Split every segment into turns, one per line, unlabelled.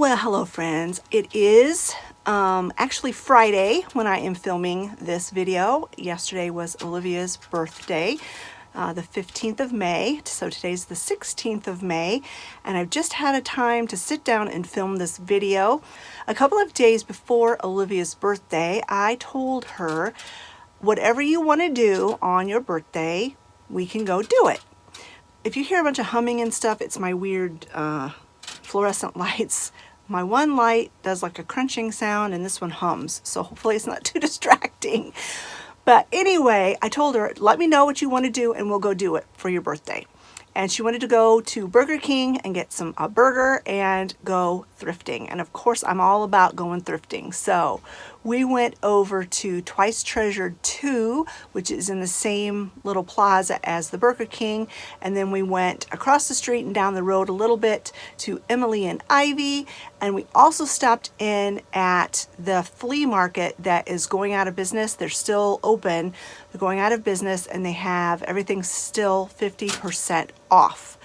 Well, hello friends. It is actually Friday when I am filming this video. Yesterday was Olivia's birthday, the 15th of May. So today's the 16th of May, and I've just had a time to sit down and film this video. A couple of days before Olivia's birthday, I told her, whatever you want to do on your birthday, we can go do it. If you hear a bunch of humming and stuff, it's my weird fluorescent lights. My one light does like a crunching sound and this one hums, so hopefully it's not too distracting. But anyway, I told her, let me know what you want to do and we'll go do it for your birthday. And she wanted to go to Burger King and get a burger and go thrifting. And of course, I'm all about going thrifting. So we went over to Twice Treasured 2, which is in the same little plaza as the Burger King. And then we went across the street and down the road a little bit to Emily and Ivy. And we also stopped in at the flea market that is going out of business. They're still open. They're going out of business and they have everything still 50% off.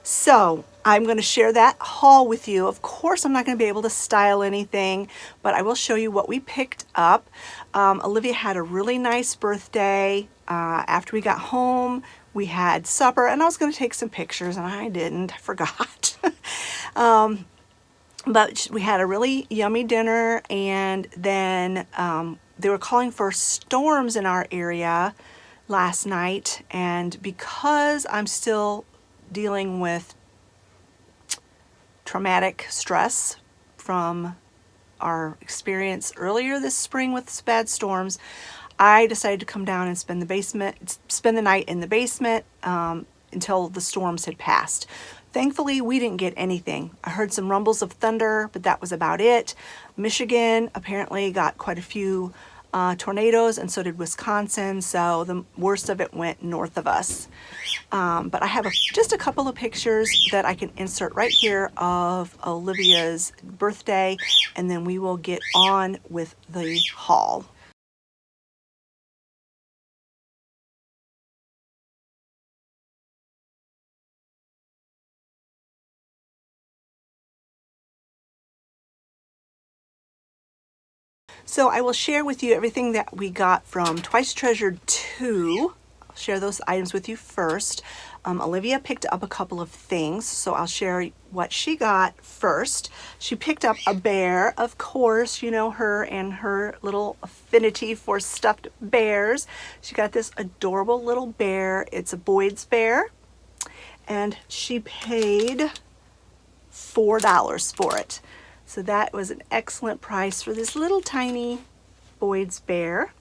So I'm going to share that haul with you. Of course, I'm not going to be able to style anything, but I will show you what we picked up. Olivia had a really nice birthday. After we got home, we had supper, and I was going to take some pictures, and I didn't. I forgot. But we had a really yummy dinner, and then they were calling for storms in our area last night, and because I'm still dealing with traumatic stress from our experience earlier this spring with bad storms, I decided to come down and spend the night in the basement until the storms had passed. Thankfully, we didn't get anything. I heard some rumbles of thunder, but that was about it. Michigan apparently got quite a few tornadoes, and so did Wisconsin, so the worst of it went north of us. But I have just a couple of pictures that I can insert right here of Olivia's birthday, and then we will get on with the haul. So I will share with you everything that we got from Twice Treasured 2. I'll share those items with you first. Olivia picked up a couple of things, so I'll share what she got first. She picked up a bear, of course, you know her and her little affinity for stuffed bears. She got this adorable little bear. It's a Boyd's bear, and she paid $4 for it. So that was an excellent price for this little tiny Boyd's bear.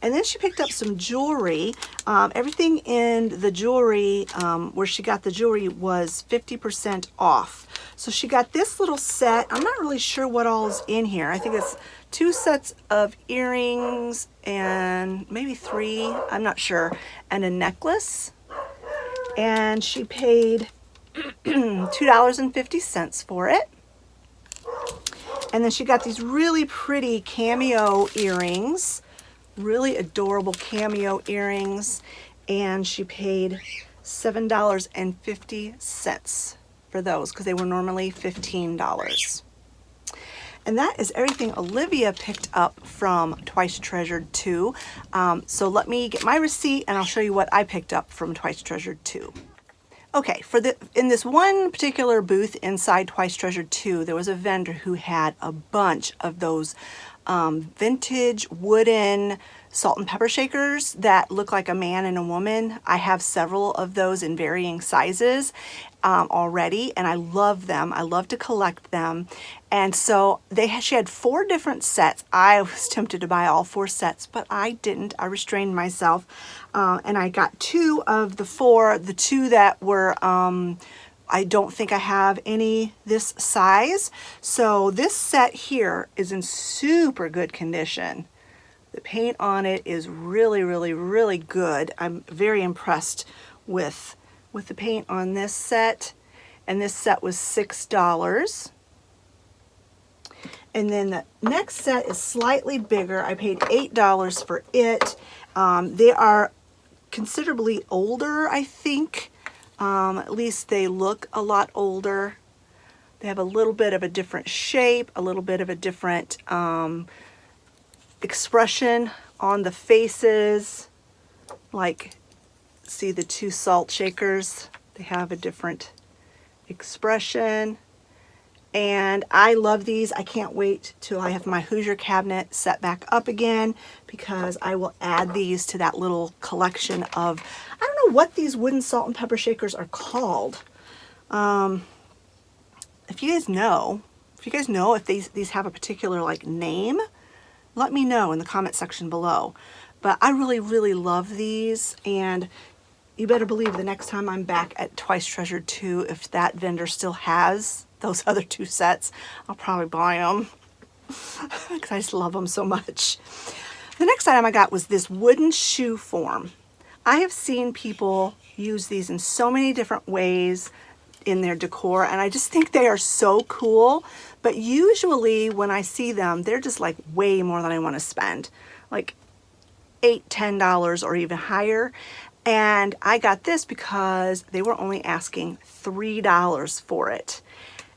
And then she picked up some jewelry. Everything in the jewelry, where she got the jewelry, was 50% off. So she got this little set. I'm not really sure what all is in here. I think it's 2 sets of earrings and maybe 3, I'm not sure, and a necklace. And she paid $2.50 for it. And then she got these really pretty cameo earrings, really adorable cameo earrings, and she paid $7.50 for those because they were normally $15. And that is everything Olivia picked up from Twice Treasured 2. So let me get my receipt and I'll show you what I picked up from Twice Treasured 2. Okay, in this one particular booth inside Twice Treasured 2, there was a vendor who had a bunch of those vintage wooden salt and pepper shakers that look like a man and a woman. I have several of those in varying sizes already, and I love them. I love to collect them. And so she had 4 different sets. I was tempted to buy all 4 sets, but I didn't. I restrained myself. And I got 2 of the 4. The 2 that were, I don't think I have any this size. So this set here is in super good condition. The paint on it is really, really, really good. I'm very impressed with the paint on this set. And this set was $6. And then the next set is slightly bigger. I paid $8 for it. They are considerably older, I think. At least they look a lot older. They have a little bit of a different shape, a little bit of a different expression on the faces. Like, see the two salt shakers? They have a different expression. And I love these. I can't wait till I have my Hoosier cabinet set back up again, because I will add these to that little collection of, I don't know what these wooden salt and pepper shakers are called. If you guys know if these have a particular like name, let me know in the comment section below. But I really, really love these, and you better believe the next time I'm back at Twice Treasured 2, if that vendor still has those other two sets, I'll probably buy them because I just love them so much. The next item I got was this wooden shoe form. I have seen people use these in so many different ways in their decor, and I just think they are so cool. But usually when I see them, they're just like way more than I want to spend, like $8, $10 or even higher. And I got this because they were only asking $3 for it.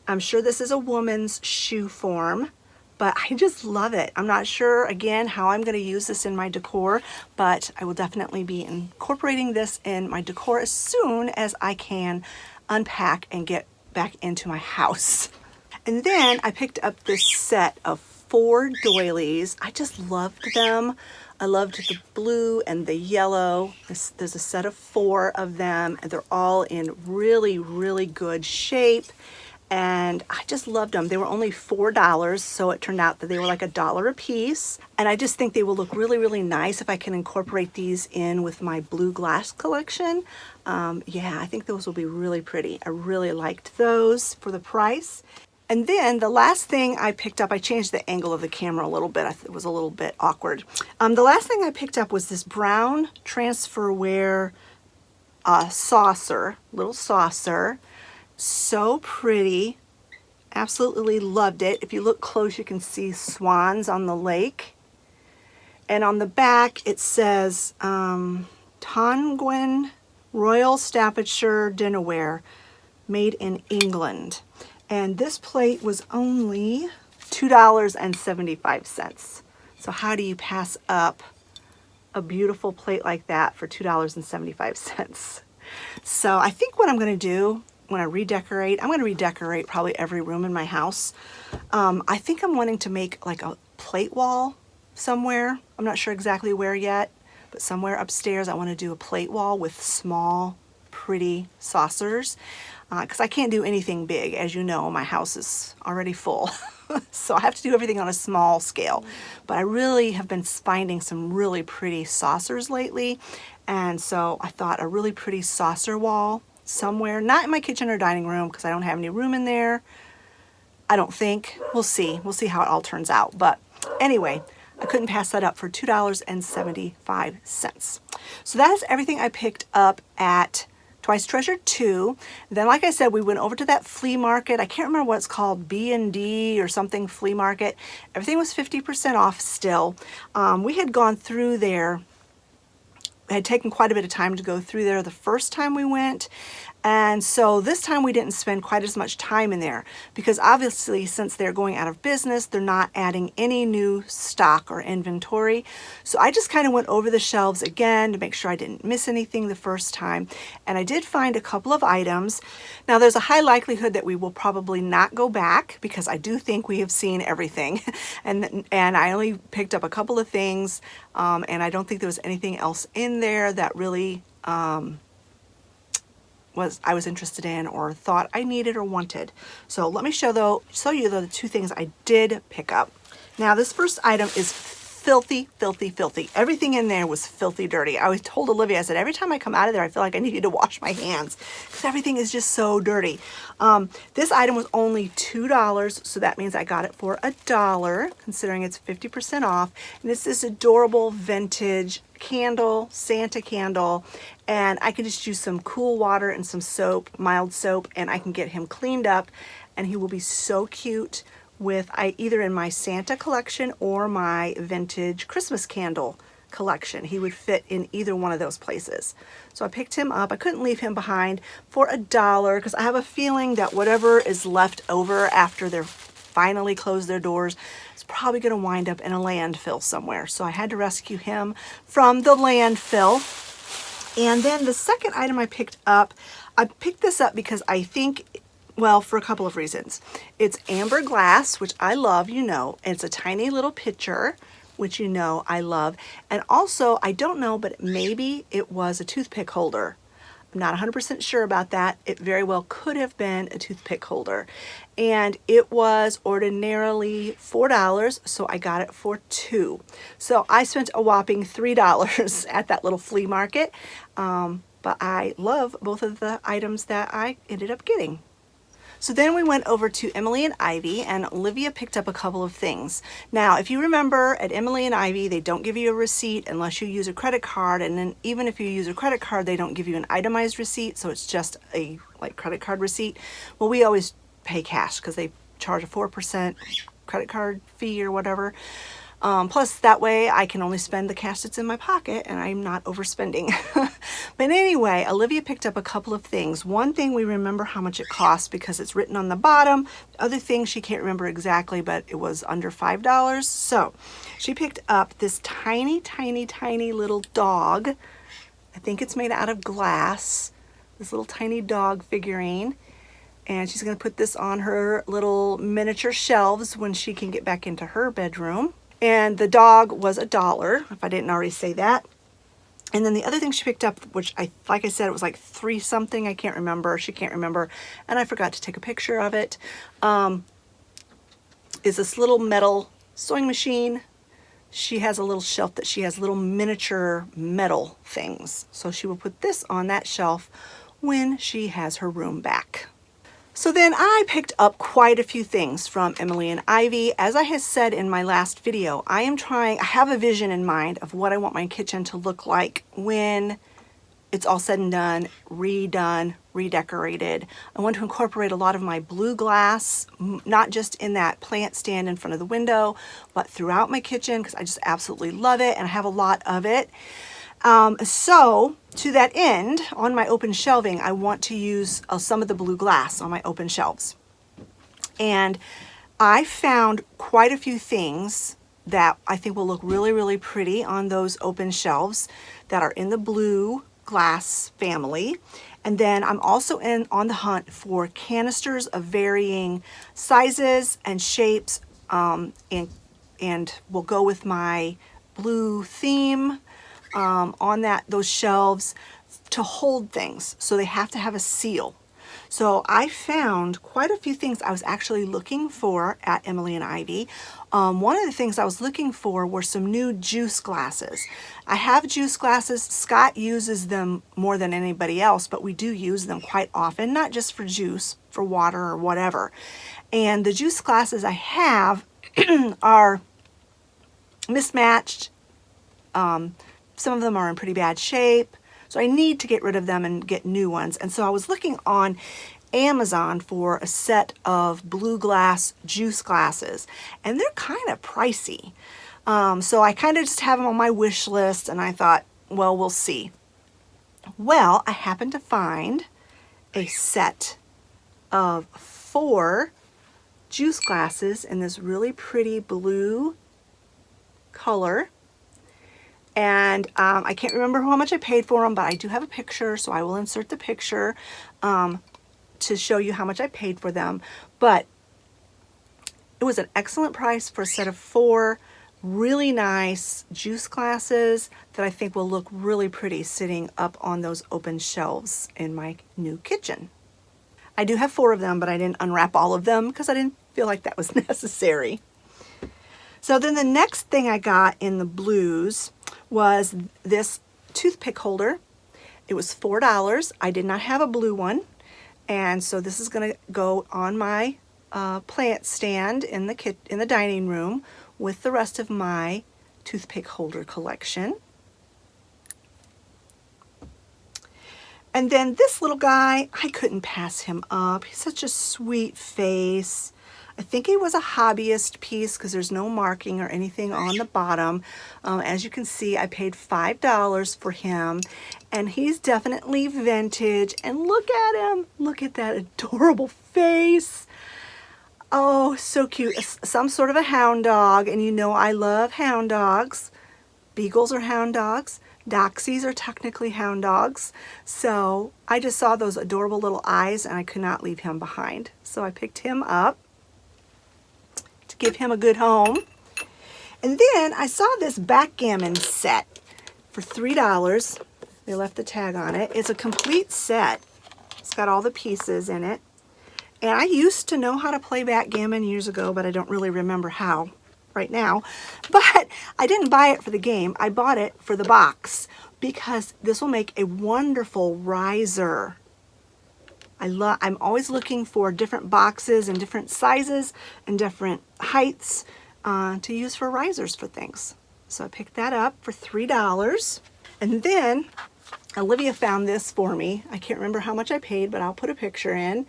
I'm sure this is a woman's shoe form, but I just love it. I'm not sure, again, how I'm going to use this in my decor, but I will definitely be incorporating this in my decor as soon as I can unpack and get back into my house. And then I picked up this set of 4 doilies. I just loved them. I loved the blue and the yellow. There's a set of 4 of them, and they're all in really, really good shape. And I just loved them. They were only $4, so it turned out that they were like $1 a piece. And I just think they will look really, really nice if I can incorporate these in with my blue glass collection. Yeah, I think those will be really pretty. I really liked those for the price. And then the last thing I picked up, I changed the angle of the camera a little bit. It was a little bit awkward. The last thing I picked up was this brown transferware saucer, little saucer. So pretty. Absolutely loved it. If you look close, you can see swans on the lake. And on the back, it says Tonguin Royal Staffordshire Dinnerware, made in England. And this plate was only $2.75. So how do you pass up a beautiful plate like that for $2.75? So I think what I'm going to do when I redecorate, I'm going to redecorate probably every room in my house. I think I'm wanting to make like a plate wall somewhere. I'm not sure exactly where yet, but somewhere upstairs I want to do a plate wall with small, pretty saucers. Because I can't do anything big. As you know, my house is already full. So I have to do everything on a small scale. But I really have been finding some really pretty saucers lately. And so I thought a really pretty saucer wall somewhere, not in my kitchen or dining room because I don't have any room in there. I don't think. We'll see. We'll see how it all turns out. But anyway, I couldn't pass that up for $2.75. So that is everything I picked up at Twice Treasured 2. Then, like I said, we went over to that flea market. I can't remember what it's called, B&D or something flea market. Everything was 50% off still. We had gone through there. It had taken quite a bit of time to go through there the first time we went. And so this time we didn't spend quite as much time in there because obviously since they're going out of business, they're not adding any new stock or inventory. So I just kind of went over the shelves again to make sure I didn't miss anything the first time. And I did find a couple of items. Now there's a high likelihood that we will probably not go back because I do think we have seen everything. and I only picked up a couple of things and I don't think there was anything else in there that really I was interested in or thought I needed or wanted. So let me show you the 2 things I did pick up. Now this first item is filthy, filthy, filthy. Everything in there was filthy dirty. I told Olivia, I said, every time I come out of there, I feel like I needed to wash my hands because everything is just so dirty. This item was only $2, so that means I got it for $1, considering it's 50% off. And it's this adorable vintage candle, Santa candle, and I can just use some cool water and some soap, mild soap, and I can get him cleaned up, and he will be so cute with either in my Santa collection or my vintage Christmas candle collection. He would fit in either one of those places. So I picked him up. I couldn't leave him behind for $1 because I have a feeling that whatever is left over after they're finally closed their doors is probably going to wind up in a landfill somewhere. So I had to rescue him from the landfill. And then the second item I picked this up because I think, well, for a couple of reasons. It's amber glass, which I love, you know, and it's a tiny little pitcher, which you know I love. And also, I don't know, but maybe it was a toothpick holder. I'm not 100% sure about that. It very well could have been a toothpick holder. And it was ordinarily $4, so I got it for $2. So I spent a whopping $3 at that little flea market. But I love both of the items that I ended up getting. So then we went over to Emily and Ivy, and Olivia picked up a couple of things. Now, if you remember, at Emily and Ivy, they don't give you a receipt unless you use a credit card, and then even if you use a credit card, they don't give you an itemized receipt, so it's just a credit card receipt. Well, we always pay cash because they charge a 4% credit card fee or whatever. Plus, that way I can only spend the cash that's in my pocket and I'm not overspending. But anyway, Olivia picked up a couple of things. One thing, we remember how much it costs because it's written on the bottom. The other thing, she can't remember exactly, but it was under $5. So she picked up this tiny, tiny, tiny little dog. I think it's made out of glass. This little tiny dog figurine. And she's going to put this on her little miniature shelves when she can get back into her bedroom. And the dog was $1, if I didn't already say that. And then the other thing she picked up, which like I said, it was like 3 something, I can't remember, she can't remember, and I forgot to take a picture of it, is this little metal sewing machine. She has a little shelf that she has little miniature metal things. So she will put this on that shelf when she has her room back. So then I picked up quite a few things from Emily and Ivy. As I had said in my last video, I have a vision in mind of what I want my kitchen to look like when it's all said and done, redone, redecorated. I want to incorporate a lot of my blue glass, not just in that plant stand in front of the window, but throughout my kitchen because I just absolutely love it and I have a lot of it. So to that end, on my open shelving, I want to use some of the blue glass on my open shelves. And I found quite a few things that I think will look really, really pretty on those open shelves that are in the blue glass family. And then I'm also on the hunt for canisters of varying sizes and shapes, and will go with my blue theme on those shelves to hold things. So they have to have a seal. So I found quite a few things I was actually looking for at Emily and Ivy. One of the things I was looking for were some new juice glasses. I have juice glasses. Scott uses them more than anybody else, but we do use them quite often, not just for juice, for water or whatever. And the juice glasses I have are mismatched. Some of them are in pretty bad shape, so I need to get rid of them and get new ones. And so I was looking on Amazon for a set of blue glass juice glasses, and they're kind of pricey. So I kind of just have them on my wish list, and I thought, well, we'll see. Well, I happened to find a set of 4 juice glasses in this really pretty blue color. And I can't remember how much I paid for them, but I do have a picture, so I will insert the picture to show you how much I paid for them. But it was an excellent price for a set of 4 really nice juice glasses that I think will look really pretty sitting up on those open shelves in my new kitchen. I do have 4 of them, but I didn't unwrap all of them because I didn't feel like that was necessary. So then the next thing I got in the blues was this toothpick holder. It was $4. I did not have a blue one, and so this is going to go on my plant stand in the dining room with the rest of my toothpick holder collection. And then this little guy, I couldn't pass him up. He's such a sweet face. I think he was a hobbyist piece because there's no marking or anything on the bottom. As you can see, I paid $5 for him, and he's definitely vintage. And look at him. Look at that adorable face. Oh, so cute. Some sort of a hound dog, and you know I love hound dogs. Beagles are hound dogs. Dachshunds are technically hound dogs. So I just saw those adorable little eyes, and I could not leave him behind. So I picked him up to give him a good home. And then I saw this backgammon set for $3. They left the tag on it. It's a complete set. It's got all the pieces in it. And I used to know how to play backgammon years ago, but I don't really remember how right now. But I didn't buy it for the game. I bought it for the box because this will make a wonderful riser. I'm always looking for different boxes and different sizes and different heights to use for risers for things. So I picked that up for $3. And then Olivia found this for me. I can't remember how much I paid, but I'll put a picture in.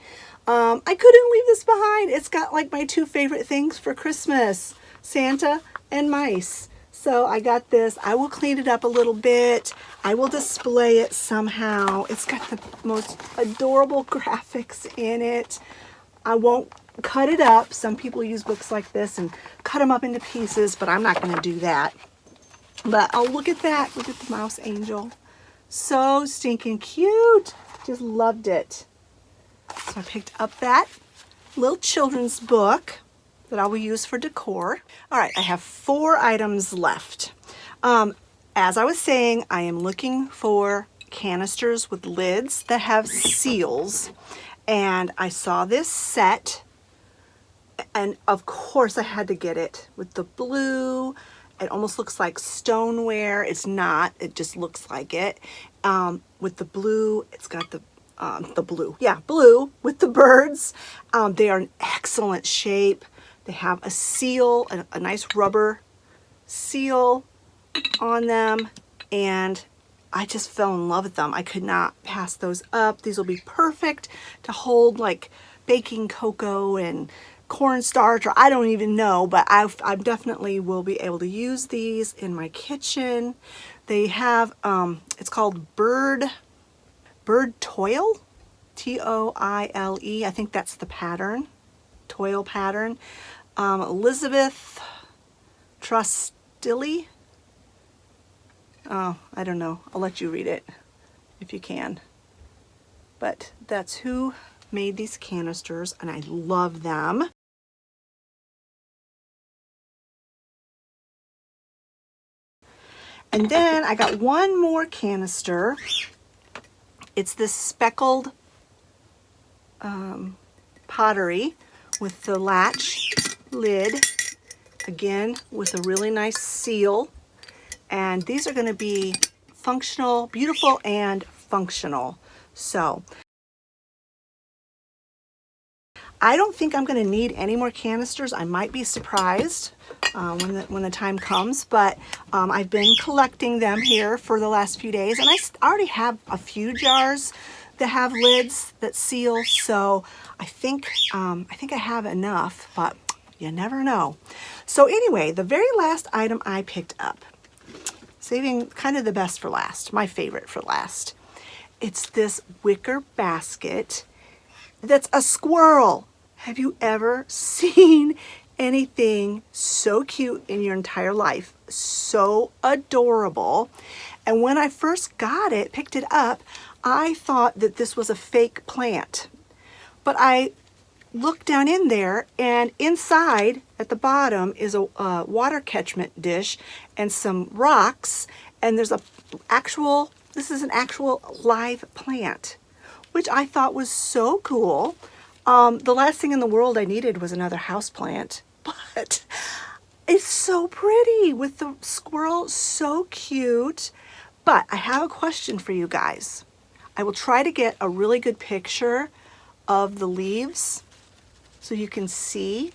I couldn't leave this behind. It's got like my two favorite things for Christmas, Santa and mice. So I got this. I will clean it up a little bit. I will display it somehow. It's got the most adorable graphics in it. I won't cut it up. Some people use books like this and cut them up into pieces, but I'm not going to do that. But oh, look at that. Look at the mouse angel. So stinking cute. Just loved it. So I picked up that little children's book that I will use for decor. All right, I have 4 items left. As I was saying, I am looking for canisters with lids that have seals. And I saw this set, and of course I had to get it with the blue. It almost looks like stoneware. It's not, it just looks like it. With the blue, it's got the blue. Yeah, blue with the birds. They are in excellent shape. They have a seal, a nice rubber seal on them, and I just fell in love with them. I could not pass those up. These will be perfect to hold like baking cocoa and cornstarch, or I don't even know, but I definitely will be able to use these in my kitchen. They have, it's called Bird Toil, Toile. I think that's the pattern, toil pattern. Elizabeth Trustilli. Oh, I don't know. I'll let you read it if you can. But that's who made these canisters, and I love them. And then I got one more canister. It's this speckled pottery with the latch lid, again with a really nice seal. And these are going to be functional, beautiful and functional. So I don't think I'm going to need any more canisters. I might be surprised when the time comes, but I've been collecting them here for the last few days, and I already have a few jars that have lids that seal, so I think I have enough, but you never know. So anyway, the very last item I picked up, saving kind of the best for last, my favorite for last. It's this wicker basket that's a squirrel. Have you ever seen anything so cute in your entire life? So adorable. And when I first got it, picked it up, I thought that this was a fake plant. But I looked down in there, and inside at the bottom is a water catchment dish and some rocks, and there's this is an actual live plant, which I thought was so cool. The last thing in the world I needed was another house plant, but it's so pretty with the squirrel, so cute. But I have a question for you guys. I will try to get a really good picture of the leaves so you can see.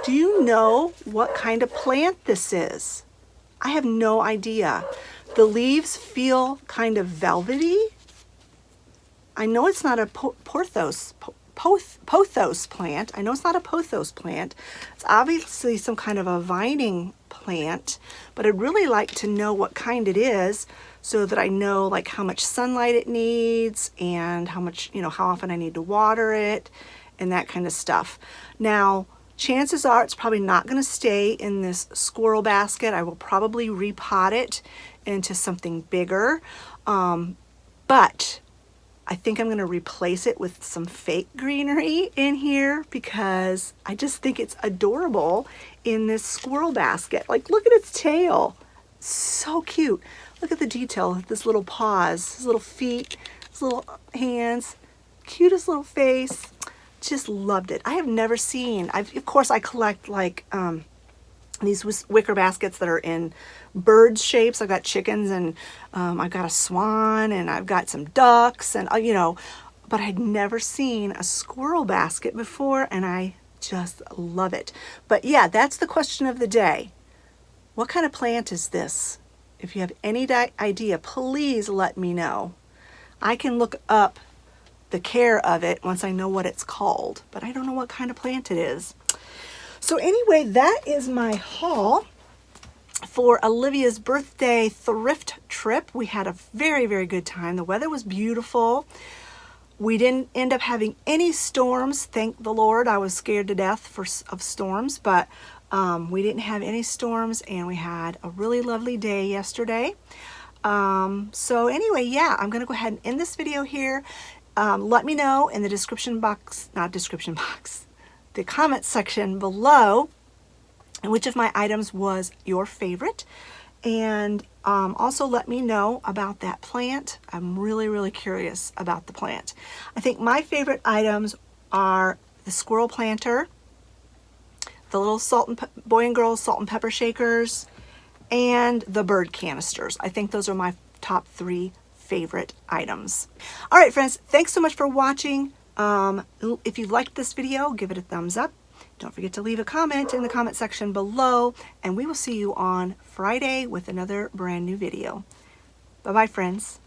Do you know what kind of plant this is? I have no idea. The leaves feel kind of velvety. I know it's not a pothos plant. I know it's not a pothos plant. It's obviously some kind of a vining plant, but I'd really like to know what kind it is so that I know like how much sunlight it needs and how much, you know, how often I need to water it and that kind of stuff. Now, chances are it's probably not going to stay in this squirrel basket. I will probably repot it into something bigger, but I think I'm going to replace it with some fake greenery in here because I just think it's adorable in this squirrel basket. Like, look at its tail. So cute. Look at the detail of this little paws, his little feet, his little hands, cutest little face. Just loved it. I have never seen, of course I collect like these wicker baskets that are in bird shapes. I've got chickens and I've got a swan and I've got some ducks and you know, but I'd never seen a squirrel basket before and I just love it. But yeah, that's the question of the day. What kind of plant is this? If you have any idea, please let me know. I can look up the care of it once I know what it's called, but I don't know what kind of plant it is. So anyway, that is my haul for Olivia's birthday thrift trip. We had a very, very good time. The weather was beautiful. We didn't end up having any storms, thank the Lord. I was scared to death of storms, but we didn't have any storms and we had a really lovely day yesterday. So anyway, yeah, I'm gonna go ahead and end this video here. Let me know in the the comment section below which of my items was your favorite, and also let me know about that plant. I'm really, really curious about the plant. I think my favorite items are the squirrel planter, the little boy and girl salt and pepper shakers, and the bird canisters. I think those are my top 3 favorite items. All right, friends, thanks so much for watching. If you liked this video, give it a thumbs up. Don't forget to leave a comment in the comment section below, and we will see you on Friday with another brand new video. Bye-bye, friends.